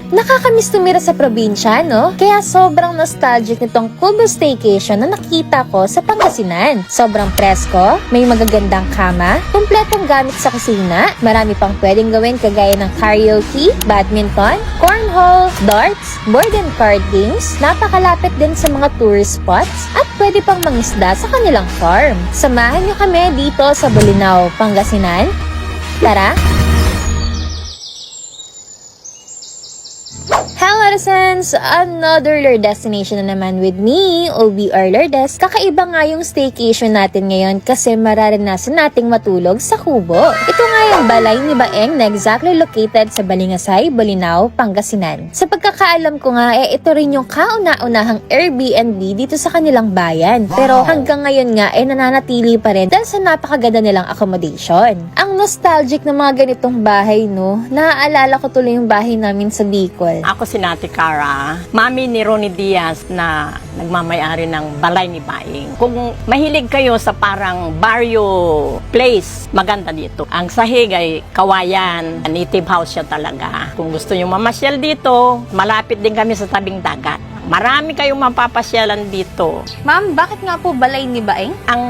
Nakakamiss tumira sa probinsya, no? Kaya sobrang nostalgic nitong Kubo Staycation na nakita ko sa Pangasinan. Sobrang presko, may magagandang kama, kumpletong gamit sa kusina, marami pang pwedeng gawin kagaya ng karaoke, badminton, cornhole, darts, board and card games, napakalapit din sa mga tourist spots, at pwede pang mangisda sa kanilang farm. Samahan niyo kami dito sa Bolinao, Pangasinan. Tara! Hello Lessons! Another Lure destination na naman with me, OBR Lourdes. Kakaiba nga yung staycation natin ngayon kasi mararanasan nating matulog sa kubo. Ito nga yung balay ni Baeng na exactly located sa Balingasay, Bolinao, Pangasinan. Sa pagkakaalam ko nga, ito rin yung kauna-unahang Airbnb dito sa kanilang bayan. Pero hanggang ngayon nga, nananatili pa rin dahil sa napakaganda nilang accommodation. Ang nostalgic ng mga ganitong bahay, no? Naaalala ko tuloy yung bahay namin sa Bicol. Ako si Nati Cara, mami ni Ronnie Diaz na nagmamayari ng balay ni Baeng. Kung mahilig kayo sa parang barrio place, maganda dito. Ang sahig ay kawayan, native house siya talaga. Kung gusto nyo mamasyal dito, malapit din kami sa tabing dagat. Marami kayong mapapasyalan dito. Ma'am, bakit nga po balay ni Baeng? Ang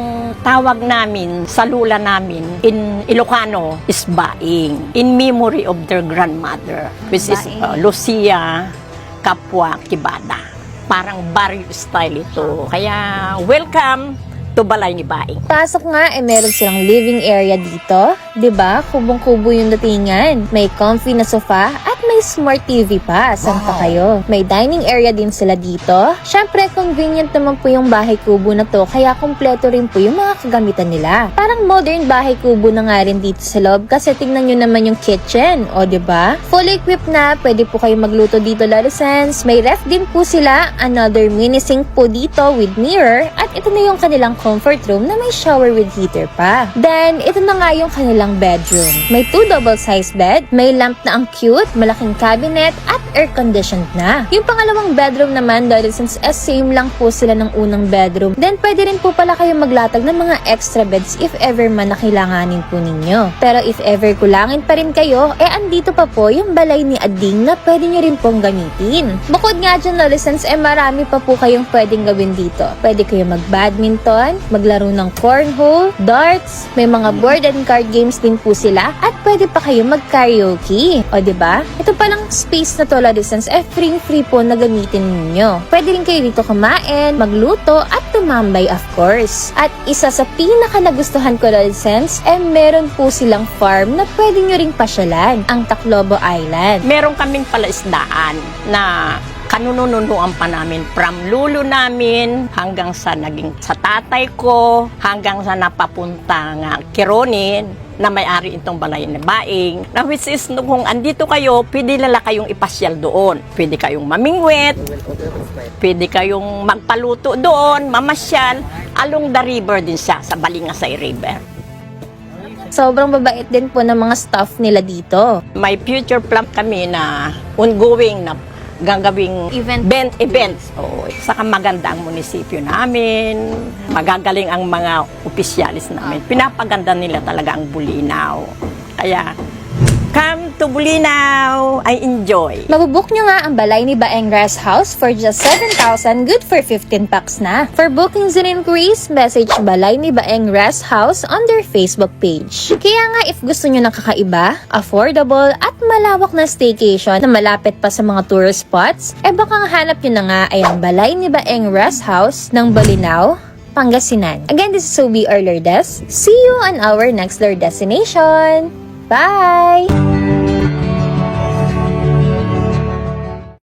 tawag namin sa lula namin in Ilocano is Baeng, in memory of their grandmother, which is Lucia Kapwa Kibada. Parang barrio style ito. Kaya welcome to balay ni Baeng. Pasok nga, meron silang living area dito. 'Di ba? Kubong-kubo yung datingan. May comfy na sofa at may smart TV pa. Saan pa kayo? May dining area din sila dito. Syempre, convenient naman po yung bahay kubo na to, kaya kompleto rin po yung mga kagamitan nila. Parang modern bahay kubo na nga rin dito sa loob kasi tingnan nyo naman yung kitchen. O, 'di ba? Fully equipped na. Pwede po kayo magluto dito, Larissens. May ref din po sila. Another mini sink po dito with mirror. At ito na yung kanilang comfort room na may shower with heater pa. Then, ito na nga yung kanilang bedroom. May 2 double-sized bed, may lamp na ang cute, malaking cabinet, at air-conditioned na. Yung pangalawang bedroom naman, dahil since same lang po sila ng unang bedroom, then pwede rin po pala kayo maglatag ng mga extra beds if ever man nakailanganin po ninyo. Pero if ever kulangin pa rin kayo, andito pa po yung balay ni Ading na pwede nyo rin pong gamitin. Bukod nga dyan, Lollicents, marami pa po kayong pwedeng gawin dito. Pwede kayo mag-badminton, maglaro ng cornhole, darts, may mga board and card games din po sila, at pwede pa kayo mag-karaoke. O, diba? Ito palang space na to, Lollicents, free po na gamitin ninyo. Pwede rin kayo dito kumain, magluto, at tumambay, of course. At isa sa pinaka nagustuhan ko, Lollicents, meron po silang farm na pwede nyo ring pasyalan, ang Taclobo Island. Meron kaming palaisdaan na kanunununuan pa namin from lulo namin hanggang sa naging sa tatay ko, hanggang sa napapunta nga Kironin na may-ari itong balay ni Baeng. Na which is, kung andito kayo, pwede lala kayong ipasyal doon. Pwede kayong mamingwit, pwede kayong magpaluto doon, mamasyal. Along the river din siya, sa Balingasay River. Sobrang babait din po ng mga staff nila dito. May future plan kami na ongoing na gagawing events. Saka maganda ang munisipyo namin, magagaling ang mga opisyalis namin. Pinapaganda nila talaga ang Bolinao. Kaya, come to Bolinao, I enjoy. Mabubook nyo nga ang balay ni Baeng Rest House for just 7,000, good for 15 packs na. For bookings and inquiries, message balay ni Baeng Rest House on their Facebook page. Kaya nga, if gusto nyo ng kakaiba, affordable, at malawak na staycation na malapit pa sa mga tourist spots, baka ang hanap nyo na nga ay ang balay ni Baeng Rest House ng Bolinao, Pangasinan. Again, this is OBR Lourdes. See you on our next Lure destination. Bye!